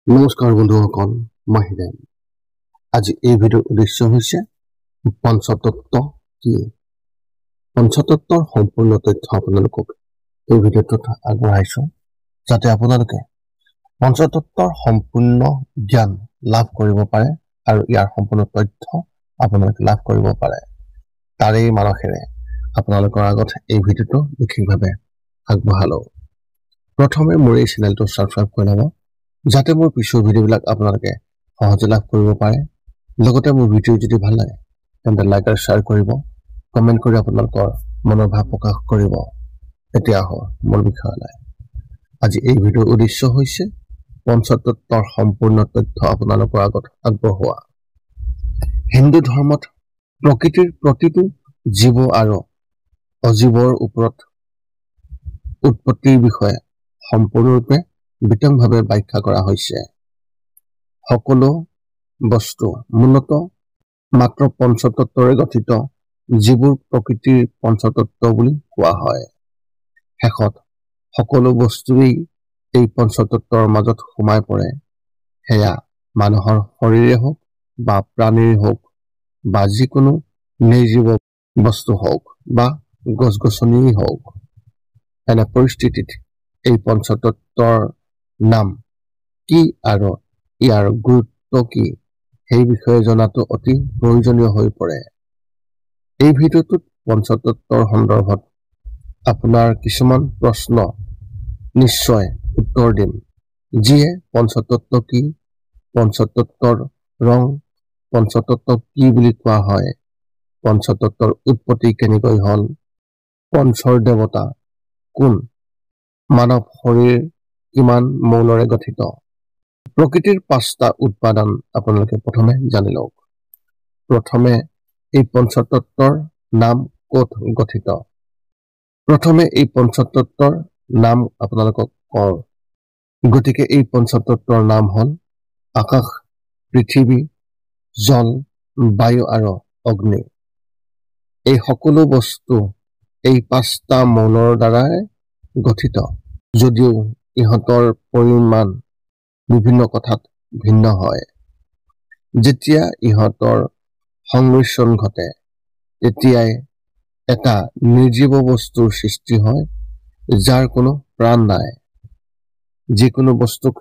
নমস্কাৰ বন্ধুসকল, মই হিৰেন। আজি এই ভিডিঅ'ৰ উদ্দেশ্য হৈছে পঞ্চতত্ত্ব কি। পঞ্চতত্ত্বৰ সম্পূৰ্ণ তথ্য আপোনালোকক এই ভিডিঅ'টোত আগবঢ়াইছো, যাতে আপোনালোকে পঞ্চতত্ত্বৰ সম্পূৰ্ণ জ্ঞান লাভ কৰিব পাৰে আৰু ইয়াৰ সম্পূৰ্ণ তথ্য আপোনালোকে লাভ কৰিব পাৰে। তাৰেই মানসেৰে আপোনালোকৰ আগত এই ভিডিঅ'টো বিশেষভাৱে আগবঢ়ালোঁ। প্ৰথমে মোৰ এই চেনেলটো ছাবস্ক্ৰাইব কৰি ল'ব, যাতে মোৰ পিছৰ ভিডিঅ'বিলাক আপোনালোকে সহজে লাভ কৰিব পাৰে। লগতে মোৰ ভিডিঅ' যদি ভাল লাগে তেন্তে লাইক আৰু শ্বেয়াৰ কৰিব, কমেণ্ট কৰি আপোনালোকৰ মনৰ ভাৱ প্ৰকাশ কৰিব। এতিয়া আহক মূল বিষয়লৈ। আজি এই ভিডিঅ'ৰ উদ্দেশ্য হৈছে পঞ্চতত্ত্বৰ সম্পূৰ্ণ তথ্য আপোনালোকৰ আগত আগবঢ়োৱা। হিন্দু ধৰ্মত প্ৰকৃতিৰ প্ৰতিটো জীৱ আৰু অজীৱৰ ওপৰত উৎপত্তিৰ বিষয়ে সম্পূৰ্ণৰূপে বিতংভাৱে ব্যাখ্যা কৰা হৈছে। সকলো বস্তু মূলতঃ মাত্ৰ পঞ্চতত্ত্বৰে গঠিত, যিবোৰ প্ৰকৃতিৰ পঞ্চতত্ত্ব বুলি কোৱা হয়। শেষত সকলো বস্তুৱেই এই পঞ্চতত্ত্বৰ মাজত সোমাই পৰে, সেয়া মানুহৰ শৰীৰে হওক বা প্ৰাণীৰ হওক বা যিকোনো নিৰ্জীৱ বস্তু হওক বা গছ গছনিয়েই হওক। এনে পৰিস্থিতিত এই পঞ্চতত্ত্বৰ নাম কি আৰু ইয়াৰ গুৰুত্ব কি সেই বিষয়ে জনাটো অতি প্ৰয়োজনীয় হৈ পৰে। এই ভিডিঅ'টোত পঞ্চতত্ত্বৰ সন্দৰ্ভত আপোনাৰ কিছুমান প্ৰশ্ন নিশ্চয় উত্তৰ দিম, যিয়ে পঞ্চতত্ত্ব কি, পঞ্চতত্ত্বৰ ৰং, পঞ্চতত্ত্ব কি বুলি কোৱা হয়, পঞ্চতত্ত্বৰ উৎপত্তি কেনেকৈ হ'ল, পঞ্চৰ দেৱতা কোন, মানৱ শৰীৰ কিমান মৌলৰে গঠিত। প্ৰকৃতিৰ 5টা উপাদান আপোনালোকে প্ৰথমে জানি লওক। প্ৰথমে এই পঞ্চতত্ত্বৰ নাম ক'ত গঠিত। প্ৰথমে এই পঞ্চতত্ত্বৰ নাম আপোনালোকক কওঁ। গতিকে এই পঞ্চতত্ত্বৰ নাম হ'ল আকাশ, পৃথিৱী, জল, বায়ু আৰু অগ্নি। এই সকলো বস্তু এই 5টা মৌলৰ দ্বাৰাই গঠিত, যদিও ইহঁতৰ পৰিমাণ বিভিন্ন কথাত ভিন্ন হয়। যেতিয়া ইহঁতৰ সংমিশ্ৰণ ঘটে, তেতিয়াই এটা নিৰ্জীৱ বস্তুৰ সৃষ্টি হয়, যাৰ কোনো প্ৰাণ নাই। যিকোনো বস্তুক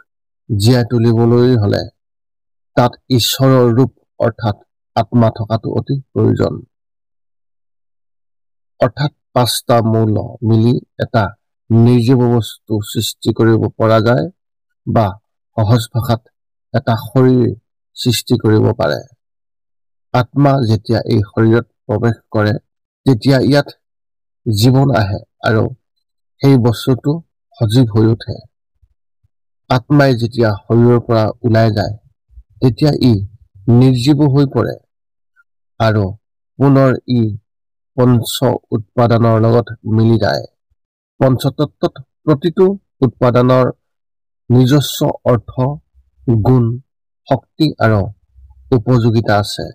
জীয়াই তুলিবলৈ হ'লে তাত ঈশ্বৰৰ ৰূপ অৰ্থাৎ আত্মা থকাটো অতি প্ৰয়োজন। অৰ্থাৎ 5টা মৌল মিলি এটা নিৰ্জীৱ বস্তু সৃষ্টি কৰিব পৰা যায়, বা সহজ ভাষাত এটা শৰীৰ সৃষ্টি কৰিব পাৰে। আত্মা যেতিয়া এই শৰীৰত প্ৰৱেশ কৰে, তেতিয়া ইয়াত জীৱন আহে আৰু সেই বস্তুটো সজীৱ হৈ উঠে। আত্মাই যেতিয়া শৰীৰৰ পৰা ওলাই যায়, তেতিয়া ই নিৰ্জীৱ হৈ পৰে আৰু পুনৰ ই পঞ্চ উপাদানৰ লগত মিলি যায়। পঞ্চতত্ত্বত প্ৰতিটো উপাদানৰ নিজস্ব অৰ্থ, গুণ, শক্তি আৰু উপযোগিতা আছে।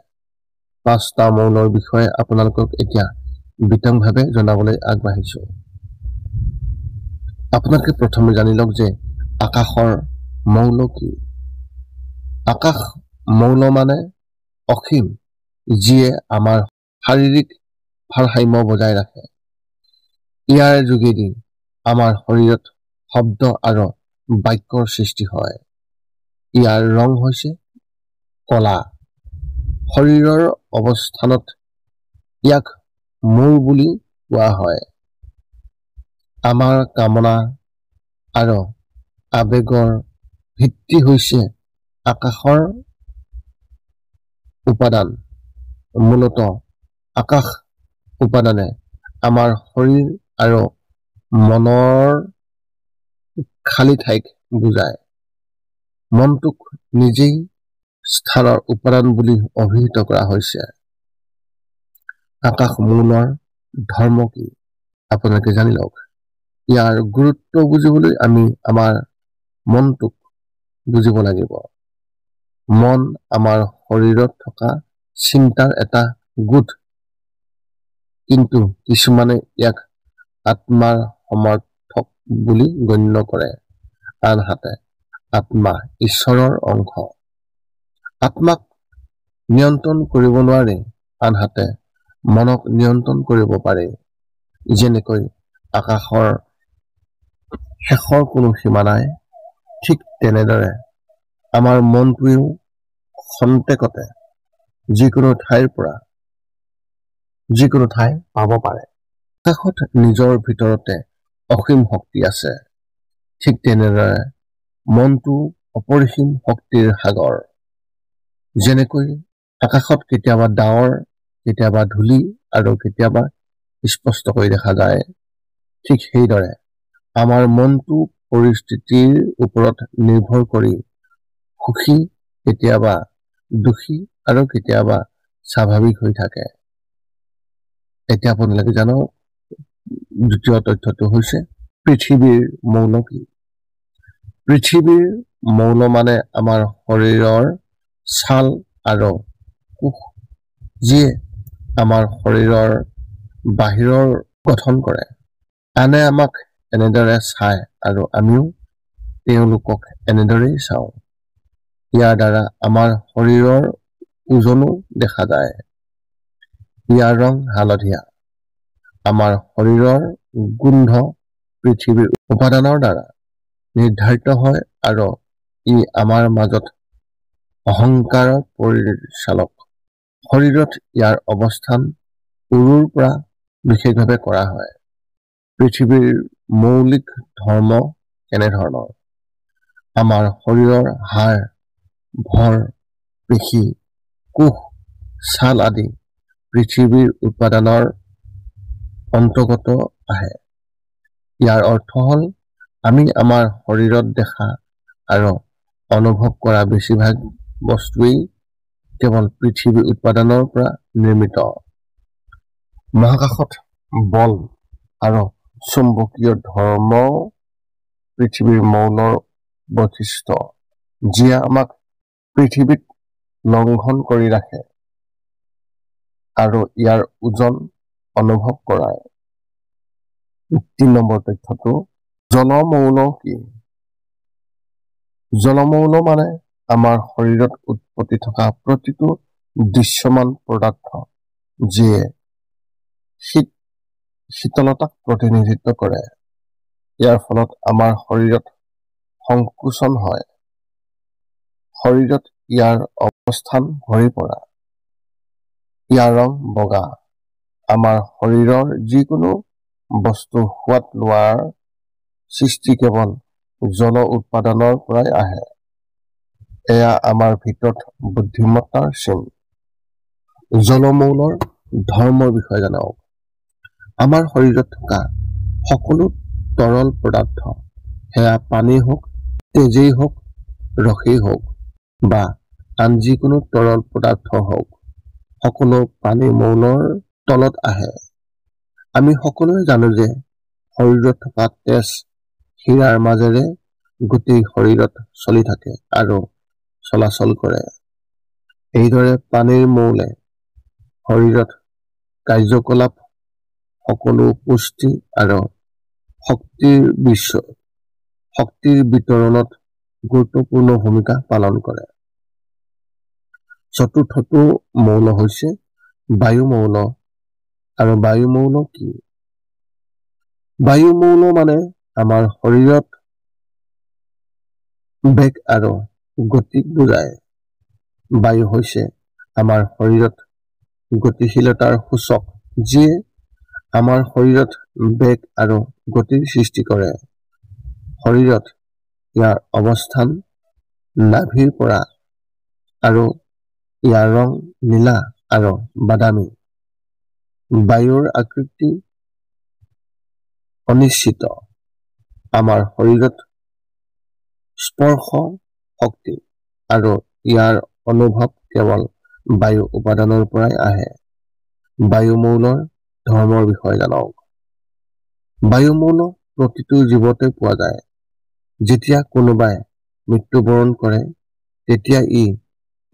5টা মৌলৰ বিষয়ে আপোনালোকক এতিয়া বিতংভাৱে জনাবলৈ আগবাঢ়িছো। আপোনালোকে প্ৰথমে জানি লওক যে আকাশৰ মৌল কি। আকাশ মৌল মানে অসীম, যিয়ে আমাৰ শাৰীৰিক ভাৰসাম্য বজাই ৰাখে। ইয়াৰ যোগেদি আমাৰ শৰীৰত শব্দ আৰু বাক্যৰ সৃষ্টি হয়। ইয়াৰ ৰং হৈছে কলা। শৰীৰৰ অৱস্থানত ইয়াক মূৰ বুলি কোৱা হয়। আমাৰ কামনা আৰু আবেগৰ ভিত্তি হৈছে আকাশৰ উপাদান। মূলতঃ আকাশ উপাদানে আমাৰ শৰীৰ আৰু মনৰ খালী ঠাইক বুজায়। মনটোক নিজেই স্থানৰ উপাদান বুলি অভিহিত কৰা হৈছে। আকাশ মৌলৰ ধৰ্ম কি আপোনালোকে জানি লওক। ইয়াৰ গুৰুত্ব বুজিবলৈ আমি আমাৰ মনটোক বুজিব লাগিব। মন আমাৰ শৰীৰত থকা চিন্তাৰ এটা গোট, কিন্তু কিছুমানে ইয়াক আত্মাৰ সমৰ্থক বুলি গণ্য কৰে। আনহাতে আত্মা ঈশ্বৰৰ অংশ। আত্মাক নিয়ন্ত্ৰণ কৰিব নোৱাৰি, আনহাতে মনক নিয়ন্ত্ৰণ কৰিব পাৰি। যেনেকৈ আকাশৰ শেষৰ কোনো সীমা নাই, ঠিক তেনেদৰে আমাৰ মনটোৱেও খন্তেকতে যিকোনো ঠাইৰ পৰা যিকোনো ঠাই পাব পাৰে। আকাশত নিজৰ ভিতৰতে অসীম শক্তি আছে, ঠিক তেনেদৰে মনটো অপৰিসীম শক্তিৰ সাগৰ। যেনেকৈ আকাশত কেতিয়াবা ডাৱৰ, কেতিয়াবা ধূলি আৰু কেতিয়াবা স্পষ্টকৈ দেখা যায়, ঠিক সেইদৰে আমাৰ মনটো পৰিস্থিতিৰ ওপৰত নিৰ্ভৰ কৰি সুখী, কেতিয়াবা দুখী আৰু কেতিয়াবা স্বাভাৱিক হৈ থাকে। এতিয়া আপোনালোকে জানো দ্বিতীয় তথ্যটো হৈছে পৃথিৱীৰ মৌল কি? পৃথিৱীৰ মৌল মানে আমাৰ শৰীৰৰ ছাল আৰু কোষ, যিয়ে আমাৰ শৰীৰৰ বাহিৰৰ গঠন কৰে। আনে আমাক এনেদৰে চায় আৰু আমিও তেওঁলোকক এনেদৰেই চাওঁ। ইয়াৰ দ্বাৰা আমাৰ শৰীৰৰ ওজনো দেখা যায়। ইয়াৰ ৰং হালধীয়া। আমাৰ শৰীৰৰ গোন্ধ পৃথিৱীৰ উপাদানৰ দ্বাৰা নিৰ্ধাৰিত হয় আৰু ই আমাৰ মাজত অহংকাৰৰ পৰিচালক। শৰীৰত ইয়াৰ অৱস্থান উৰুৰ পৰা বিশেষভাৱে কৰা হয়। পৃথিৱীৰ মৌলিক ধৰ্ম কেনেধৰণৰ? আমাৰ শৰীৰৰ হাড়, ভৰ, পেশী, কোষ, ছাল আদি পৃথিৱীৰ উপাদানৰ অন্তৰ্গত আহে। ইয়াৰ অৰ্থ হ'ল আমি আমাৰ শৰীৰত দেখা আৰু অনুভৱ কৰা বেছিভাগ বস্তুৱেই কেৱল পৃথিৱীৰ উপাদানৰ পৰা নিৰ্মিত। মহাকাশত বল আৰু চুম্বকীয় ধৰ্ম পৃথিৱীৰ মৌলৰ বৈশিষ্ট্য, যিয়ে আমাক পৃথিৱীত লংঘন কৰি ৰাখে আৰু ইয়াৰ ওজন অনুভৱ কৰায়। ৩ নম্বৰ তথ্যটো জলমৌল কি? জলমৌল মানে আমাৰ শৰীৰত উৎপত্তি থকা প্ৰতিটো দৃশ্যমান পদাৰ্থ, যিয়ে শীতলতাক প্ৰতিনিধিত্ব কৰে। ইয়াৰ ফলত আমাৰ শৰীৰত সংকোচন হয়। শৰীৰত ইয়াৰ অৱস্থান ভৰি পৰা। ইয়াৰ ৰং বগা। আমাৰ শৰীৰৰ যিকোনো বস্তু সোৱাদ লোৱাৰ সৃষ্টি কেৱল জল উৎপাদনৰ পৰাই আহে। এয়া আমাৰ ভিতৰত বুদ্ধিমত্তাৰ চিন। জলমৌলৰ ধৰ্মৰ বিষয়ে জনাওক। আমাৰ শৰীৰত থকা সকলো তৰল পদাৰ্থ, সেয়া পানী হওক, তেজেই হওক, ৰসেই হওক বা আন যিকোনো তৰল পদাৰ্থ হওক, সকলো পানী মৌলৰ তলত আহে। আমি সকলোৱে জানো যে শৰীৰত থকা তেজ শিৰাৰ মাজেৰে গোটেই শৰীৰত চলি থাকে আৰু চলাচল কৰে। এইদৰে পানীৰ মৌলে শৰীৰত কাৰ্যকলাপ, সকলো পুষ্টি আৰু শক্তিৰ বিতৰণত গুৰুত্বপূৰ্ণ ভূমিকা পালন কৰে। চতুৰ্থটো মৌল হৈছে বায়ুমৌল। আৰু বায়ুমৌল কি? বায়ুমৌল মানে আমাৰ শৰীৰত বেগ আৰু গতিক বুজায়। বায়ু হৈছে আমাৰ শৰীৰত গতিশীলতাৰ সূচক, যিয়ে আমাৰ শৰীৰত বেগ আৰু গতিৰ সৃষ্টি কৰে। শৰীৰত ইয়াৰ অৱস্থান নাভিৰ পৰা আৰু ইয়াৰ ৰং নীলা আৰু বাদামী। বায়ুৰ আকৃতি অনিশ্চিত। আমাৰ শৰীৰত স্পৰ্শ শক্তি আৰু ইয়াৰ অনুভৱ কেৱল বায়ু উপাদানৰ পৰাই আহে। বায়ুমৌলৰ ধৰ্মৰ বিষয়ে জনাওক। বায়ুমৌল প্ৰতিটো জীৱতে পোৱা যায়। যেতিয়া কোনোবাই মৃত্যুবৰণ কৰে, তেতিয়া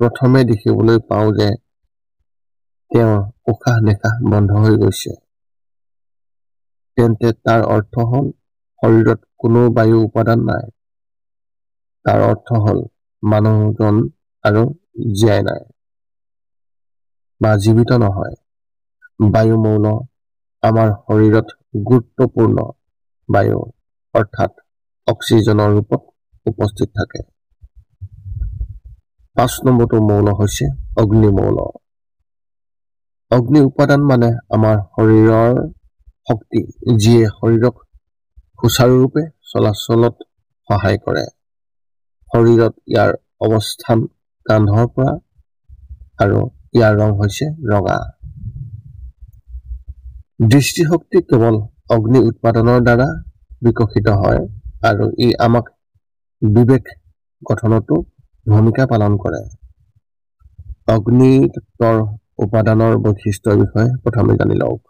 প্ৰথমে দেখিবলৈ পাওঁ যে তেওঁৰ উশাহ নিশাহ বন্ধ হৈ গৈছে। তেন্তে তাৰ অৰ্থ হ'ল শৰীৰত কোনো বায়ু উপাদান নাই। তাৰ অৰ্থ হ'ল মানুহজন আৰু জীয়াই নাই বা জীৱিত নহয়। বায়ুমৌল আমাৰ শৰীৰত গুৰুত্বপূৰ্ণ বায়ু অৰ্থাৎ অক্সিজেনৰ ৰূপত উপস্থিত থাকে। 5 নম্বৰটো মৌল হৈছে অগ্নিমৌল। অগ্নি উপাদান মানে আমাৰ শৰীৰৰ শক্তি, যিয়ে শৰীৰক সুচাৰুৰূপে চলাচলত সহায় কৰে। শৰীৰত ইয়াৰ অৱস্থান কান্ধৰ পৰা আৰু ইয়াৰ ৰং হৈছে ৰঙা। দৃষ্টিশক্তি কেৱল অগ্নি উৎপাদনৰ দ্বাৰা বিকশিত হয় আৰু ই আমাক বিবেক গঠনতো ভূমিকা পালন কৰে। অগ্নিতত্ত্বৰ উপাদানৰ বৈশিষ্ট্যৰ বিষয়ে প্ৰথমে জানি লওক।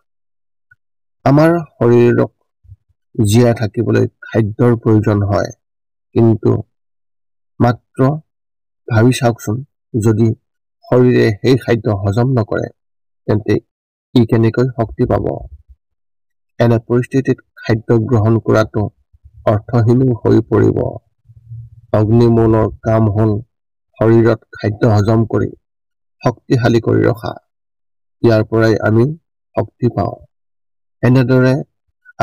আমাৰ শৰীৰক জীয়াই থাকিবলৈ খাদ্যৰ প্ৰয়োজন হয়, কিন্তু মাত্ৰ ভাবি চাওকচোন, যদি শৰীৰে সেই খাদ্য হজম নকৰে তেন্তে ই কেনেকৈ শক্তি পাব? এনে পৰিস্থিতিত খাদ্য গ্ৰহণ কৰাটো অৰ্থহীন হৈ পৰিব। অগ্নিমৌলৰ কাম হ'ল শৰীৰত খাদ্য হজম কৰি শক্তিশালী কৰি ৰখা। ইয়াৰ পৰাই আমি শক্তি পাওঁ। এনেদৰে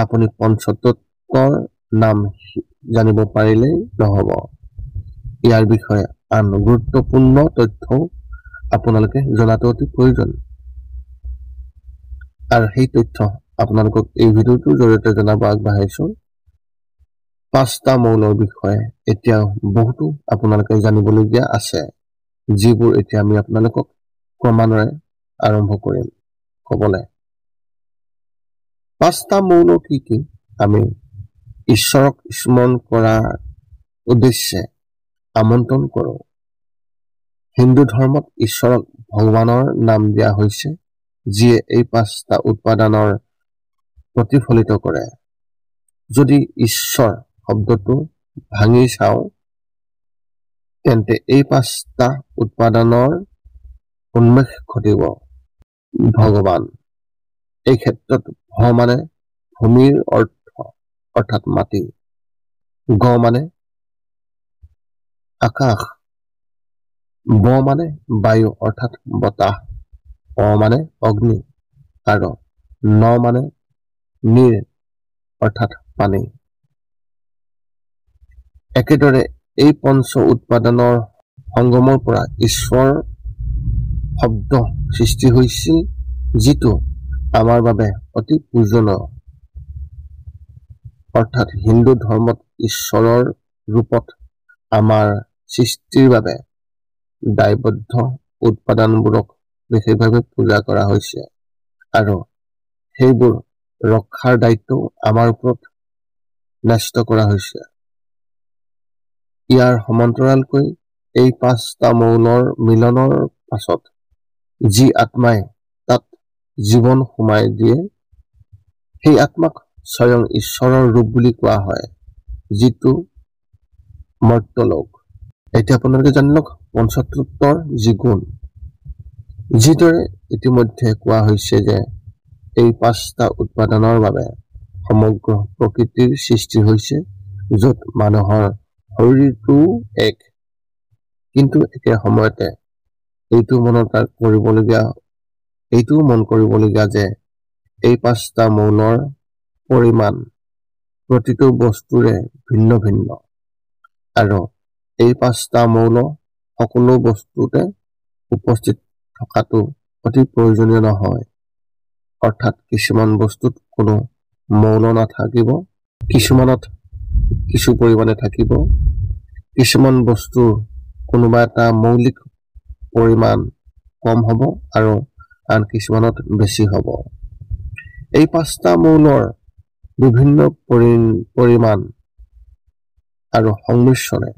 আপুনি পঞ্চতত্ত্বৰ নাম জানিব পাৰিলেই নহ'ব, ইয়াৰ বিষয়ে আন গুৰুত্বপূৰ্ণ তথ্যও আপোনালোকে জনাটো অতি প্ৰয়োজন। আৰু সেই তথ্য আপোনালোকক এই ভিডিঅ'টোৰ জৰিয়তে জনাব আগবাঢ়িছো। 5টা মৌলৰ বিষয়ে এতিয়াও বহুতো আপোনালোকে জানিবলগীয়া আছে, যিবোৰ এতিয়া আমি আপোনালোকক ক্ৰমান্বয়ে আৰম্ভ কৰিম ক'বলৈ। 5টা মৌল কি কি আমি ঈশ্বৰক স্মৰণ কৰাৰ উদ্দেশ্যে আমন্ত্ৰণ কৰোঁ। হিন্দু ধৰ্মত ঈশ্বৰক ভগৱানৰ নাম দিয়া হৈছে, যিয়ে এই 5টা উপাদানৰ প্ৰতিফলিত কৰে। যদি ঈশ্বৰ শব্দটো ভাঙি চাওঁ তেন্তে এই 5টা উপাদানৰ উন্মেষ ঘটিব। ভগৱান, এই ক্ষেত্ৰত ভ মানে ভূমিৰ অৰ্থ অৰ্থাৎ মাটি, গ মানে আকাশ, ব মানে বায়ু অৰ্থাৎ বতাহ, অ মানে অগ্নি আৰু ন মানে নীৰ অৰ্থাৎ পানী। একেদৰে এই পঞ্চ উৎপাদনৰ সংগমৰ পৰা ঈশ্বৰ শব্দ সৃষ্টি হৈছিল, যিটো আমাৰ বাবে অতি পূজনীয়। অৰ্থাৎ হিন্দু ধৰ্মত ঈশ্বৰৰ ৰূপত আমাৰ সৃষ্টিৰ বাবে দায়বদ্ধ উৎপাদানবোৰক বিশেষভাৱে পূজা কৰা হৈছে আৰু সেইবোৰ ৰক্ষাৰ দায়িত্বও আমাৰ ওপৰত ন্যস্ত কৰা হৈছে। ইয়াৰ সমান্তৰালকৈ এই 5টা মৌলৰ মিলনৰ পাছত যি আত্মাই তাত জীৱন সোমাই দিয়ে, সেই আত্মাক স্বয়ং ঈশ্বৰৰ ৰূপ বুলি কোৱা হয়, যিটো মৰ্ত্যলোক। এতিয়া আপোনালোকে জানি লওক পঞ্চতত্ত্বৰ যি গুণ। যিদৰে ইতিমধ্যে কোৱা হৈছে যে এই 5টা উপাদানৰ বাবে সমগ্ৰ প্ৰকৃতিৰ সৃষ্টি হৈছে, য'ত মানুহৰ শৰীৰটো এক। কিন্তু একে সময়তে এইটোও মন কৰিবলগীয়া যে এই 5টা মৌলৰ পৰিমাণ প্ৰতিটো বস্তুৰে ভিন্ন ভিন্ন আৰু এই 5টা মৌল সকলো বস্তুতে উপস্থিত থকাটো অতি প্ৰয়োজনীয় নহয়। অৰ্থাৎ কিছুমান বস্তুত কোনো মৌল নাথাকিব, কিছুমানত কিছু পৰিমাণে থাকিব, কিছুমান বস্তুৰ কোনোবা এটা মৌলিক পৰিমাণ কম হ'ব আৰু আন কিছুমানত বেছি হ'ব। এই 5টা মৌলৰ বিভিন্ন পৰিমাণ আৰু সংমিশ্ৰণে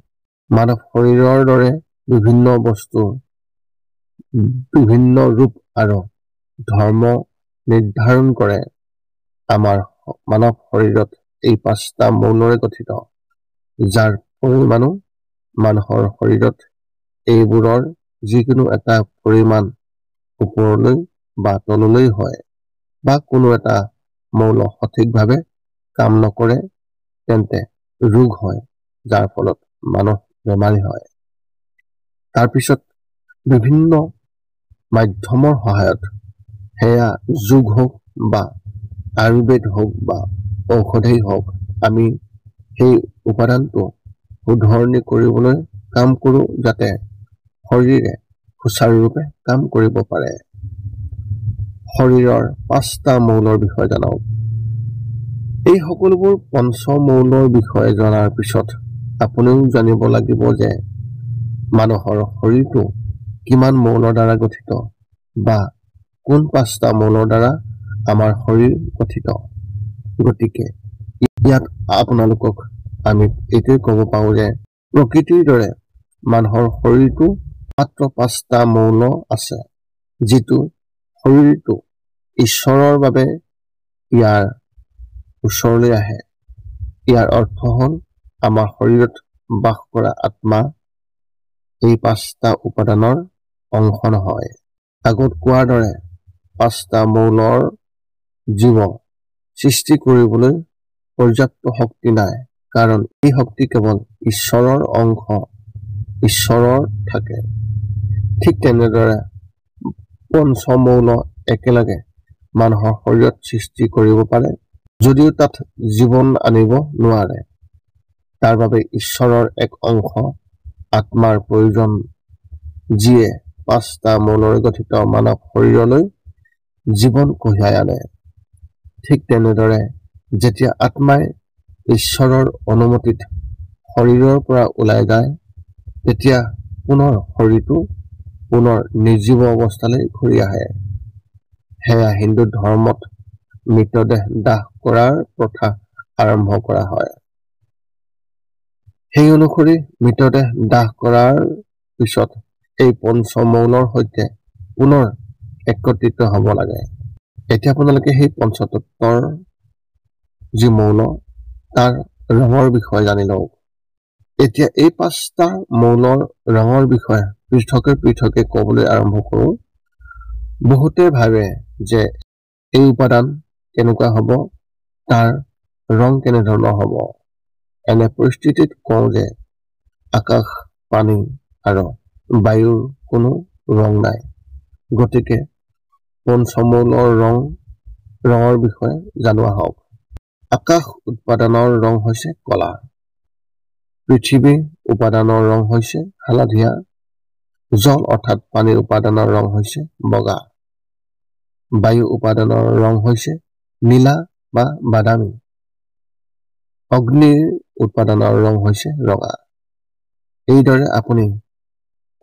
মানৱ শৰীৰৰ দৰে বিভিন্ন বস্তু বিভিন্ন ৰূপ আৰু ধৰ্ম নিৰ্ধাৰণ কৰে। আমাৰ মানৱ শৰীৰত এই 5টা মৌলৰে গঠিত, যাৰ পৰিমাণো মানুহৰ শৰীৰত এইবোৰৰ যিকোনো এটা পৰিমাণ ওপৰলৈ বা তললৈ হয়, বা কোনো এটা মৌল সঠিকভাৱে কাম নকৰে তেন্তে ৰোগ হয়, যাৰ ফলত মানুহ বেমাৰী হয়। তাৰপিছত বিভিন্ন মাধ্যমৰ সহায়ত সেয়া যোগ হওক বা আয়ুৰ্বেদ হওক বা ঔষধেই হওক আমি সেই উপাদানটো শুধৰণি কৰিবলৈ কাম কৰোঁ যাতে শৰীৰে সুচাৰুৰূপে কাম কৰিব পাৰে। শৰীৰৰ 5টা মৌলৰ বিষয়ে জনাওক। এই সকলোবোৰ পঞ্চমৌলৰ বিষয়ে জনাৰ পিছত আপুনিও জানিব লাগিব যে মানুহৰ শৰীৰটো কিমান মৌলৰ দ্বাৰা গঠিত বা কোন 5টা মৌলৰ দ্বাৰা আমাৰ শৰীৰ গঠিত। গতিকে ইয়াত আপোনালোকক আমি এইটোৱে ক'ব পাৰোঁ যে প্ৰকৃতিৰ দৰে মানুহৰ শৰীৰটো মাত্ৰ 5টা মৌল আছে, যিটো শৰীৰটো ঈশ্বৰৰ বাবে ইয়াৰ ওচৰলৈ আহে। ইয়াৰ অৰ্থ হ'ল আমাৰ শৰীৰত বাস কৰা আত্মা এই 5টা উপাদানৰ অংশ নহয়। আগত কোৱাৰ দৰে 5টা মৌলৰ জীৱ সৃষ্টি কৰিবলৈ পৰ্যাপ্ত শক্তি নাই, কাৰণ এই শক্তি কেৱল ঈশ্বৰৰ অংশ, ঈশ্বৰৰ থাকে। ঠিক তেনেদৰে পঞ্চমৌল একেলগে মানুহৰ শৰীৰত সৃষ্টি কৰিব পাৰে, যদিও তাত জীৱন আনিব নোৱাৰে। তাৰ বাবে ঈশ্বৰৰ এক অংশ আত্মাৰ প্ৰয়োজন, যিয়ে 5টা মৌলৰে গঠিত মানৱ শৰীৰলৈ জীৱন কঢ়িয়াই আনে। ঠিক তেনেদৰে যেতিয়া আত্মাই ঈশ্বৰৰ অনুমতিত শৰীৰৰ পৰা ওলাই যায়, তেতিয়া পুনৰ শৰীৰটো পুনৰ নিৰ্জীৱ অৱস্থালৈ ঘূৰি আহে। সেয়া হিন্দু ধৰ্মত মৃতদেহ দাহ কৰাৰ প্ৰথা আৰম্ভ কৰা হয়। সেই অনুসৰি মৃতদেহ দাহ কৰাৰ পিছত এই পঞ্চমৌলৰ সৈতে পুনৰ একত্ৰিত হ'ব লাগে। এতিয়া আপোনালোকে সেই পঞ্চতত্বৰ যি মৌল তাৰ ৰঙৰ বিষয়ে জানি লওক। এতিয়া এই 5টা মৌলৰ ৰঙৰ বিষয়ে পৃথকে পৃথকে ক'বলৈ আৰম্ভ কৰোঁ। বহুতে ভাবে যে এই উপাদান কেনেকুৱা হ'ব, তাৰ ৰং কেনেধৰণৰ হ'ব। এনে পৰিস্থিতিত কওঁ যে আকাশ, পানী আৰু বায়ুৰ কোনো ৰং নাই। গতিকে পঞ্চমৌলৰ ৰঙৰ বিষয়ে জানোৱা হওক। আকাশ উপাদানৰ ৰং হৈছে কলা, পৃথিৱী উপাদানৰ ৰং হৈছে হালধীয়া, জল অৰ্থাৎ পানীৰ উপাদানৰ ৰং হৈছে বগা, বায়ু উপাদানৰ ৰং হৈছে নীলা বা বাদামী, অগ্নিৰ উপাদানৰ ৰং হৈছে ৰঙা। এইদৰে আপুনি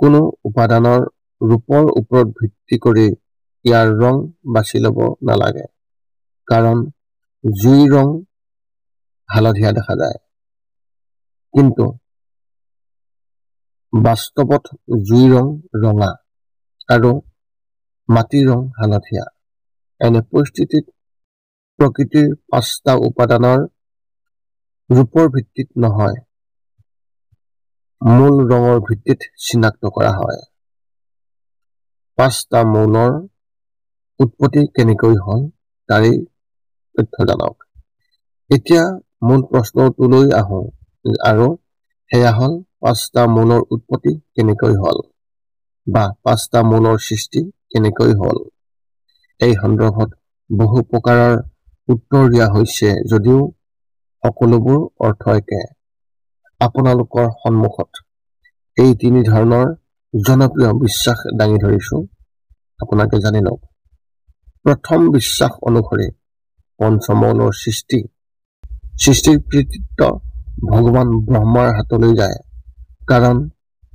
কোনো উপাদানৰ ৰূপৰ ওপৰত ভিত্তি কৰি ইয়াৰ ৰং বাছি ল'ব নালাগে, কাৰণ জুইৰ ৰং হালধীয়া দেখা যায়, কিন্তু বাস্তৱত জুইৰ ৰং ৰঙা আৰু মাটিৰ ৰং হালধীয়া। এনে পৰিস্থিতিত প্ৰকৃতিৰ 5টা উপাদানৰ ৰূপৰ ভিত্তিত নহয়, মূল ৰঙৰ ভিত্তিত চিনাক্ত কৰা হয়। 5টা মৌলৰ উৎপত্তি কেনেকৈ হ'ল তাৰেই তথ্য জানক। এতিয়া মূল প্ৰশ্নটোলৈ আহোঁ, আৰু সেয়া হ'ল 5টা মৌলৰ উৎপত্তি কেনেকৈ হ'ল বা 5টা মৌলৰ সৃষ্টি কেনেকৈ হ'ল। এই সন্দৰ্ভত বহু প্ৰকাৰৰ উত্তৰ দিয়া হৈছে, যদিও সকলোবোৰ অৰ্থ একে। আপোনালোকৰ সন্মুখত এই 3 ধৰণৰ জনপ্ৰিয় বিশ্বাস দাঙি ধৰিছোঁ, আপোনালোকে জানি লওক। প্ৰথম বিশ্বাস অনুসৰি পঞ্চমৌলৰ সৃষ্টিৰ কৃতিত্ব ভগৱান ব্ৰহ্মাৰ হাতলৈ যায়, কাৰণ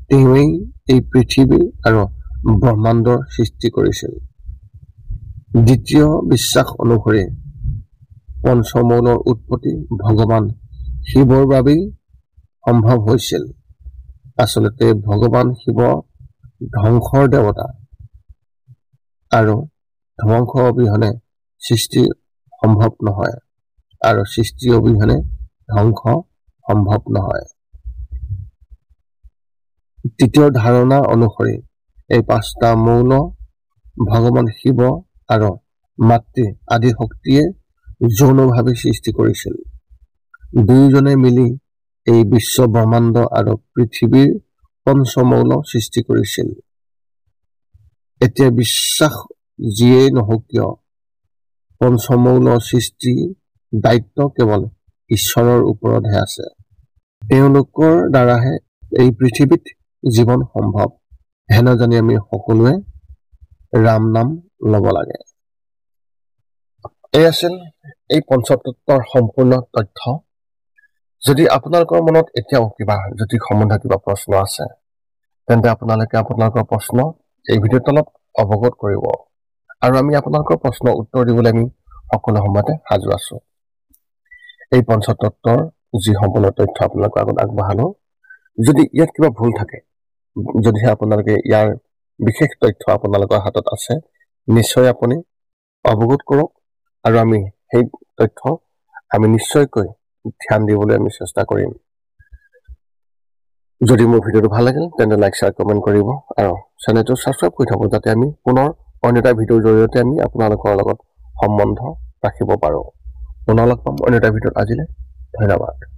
তেওঁৱেই এই পৃথিৱী আৰু ব্ৰহ্মাণ্ডৰ সৃষ্টি কৰিছিল। দ্বিতীয় বিশ্বাস অনুসৰি পঞ্চমৌলৰ উৎপত্তি ভগৱান শিৱৰ বাবেই সম্ভৱ হৈছিল। আচলতে ভগৱান শিৱ ধ্বংসৰ দেৱতা, আৰু ধ্বংস অবিহনে সৃষ্টি সম্ভৱ নহয়, আৰু সৃষ্টি অবিহনে ধ্বংস সম্ভৱ নহয়। তৃতীয় ধাৰণা অনুসৰি এই 5টা মৌল ভগৱান শিৱ আৰু মাতৃ আদি শক্তিয়ে যৌনভাৱে সৃষ্টি কৰিছিল। দুয়োজনে মিলি এই বিশ্ব ব্ৰহ্মাণ্ড আৰু পৃথিৱীৰ পঞ্চমৌল সৃষ্টি কৰিছিল। এতিয়া বিশ্বাস যিয়েই নহওক কিয় পঞ্চমৌল সৃষ্টি দায়িত্ব কেৱল ঈশ্বৰৰ ওপৰতহে আছে। তেওঁলোকৰ দ্বাৰাহে এই পৃথিৱীত জীৱন সম্ভৱ। হেন জানি আমি সকলোৱে ৰাম নাম ল'ব লাগে। এই আছিল এই পঞ্চতত্বৰ সম্পূৰ্ণ তথ্য। যদি আপোনালোকৰ মনত এতিয়াও কিবা জ্যোতিষ সম্বন্ধীয় কিবা প্ৰশ্ন আছে তেন্তে আপোনালোকে আপোনালোকৰ প্ৰশ্ন এই ভিডিঅ'ৰ তলত অৱগত কৰিব আৰু আমি আপোনালোকৰ প্ৰশ্ন উত্তৰ দিবলৈ আমি সকলো সময়তে সাজু আছো। এই পঞ্চতত্বৰ যি সম্পূৰ্ণ তথ্য আপোনালোকৰ আগত আগবঢ়ালো, যদি ইয়াত কিবা ভুল থাকে, যদিহে আপোনালোকে ইয়াৰ বিশেষ তথ্য আপোনালোকৰ হাতত আছে, নিশ্চয় আপুনি অৱগত কৰক আৰু আমি সেই তথ্য আমি নিশ্চয়কৈ ধ্যান দিবলৈ আমি চেষ্টা কৰিম। যদি মোৰ ভিডিঅ'টো ভাল লাগিল তেন্তে লাইক শ্বেয়াৰ কমেণ্ট কৰিব আৰু চেনেলটো ছাবস্ক্ৰাইব কৰি থব, যাতে আমি পুনৰ অন্য এটা ভিডিঅ'ৰ জৰিয়তে আমি আপোনালোকৰ লগত সম্বন্ধ ৰাখিব পাৰোঁ। পুনৰ লগ পাম অন্য এটা ভিডিঅ'ত। আজিলৈ ধন্যবাদ।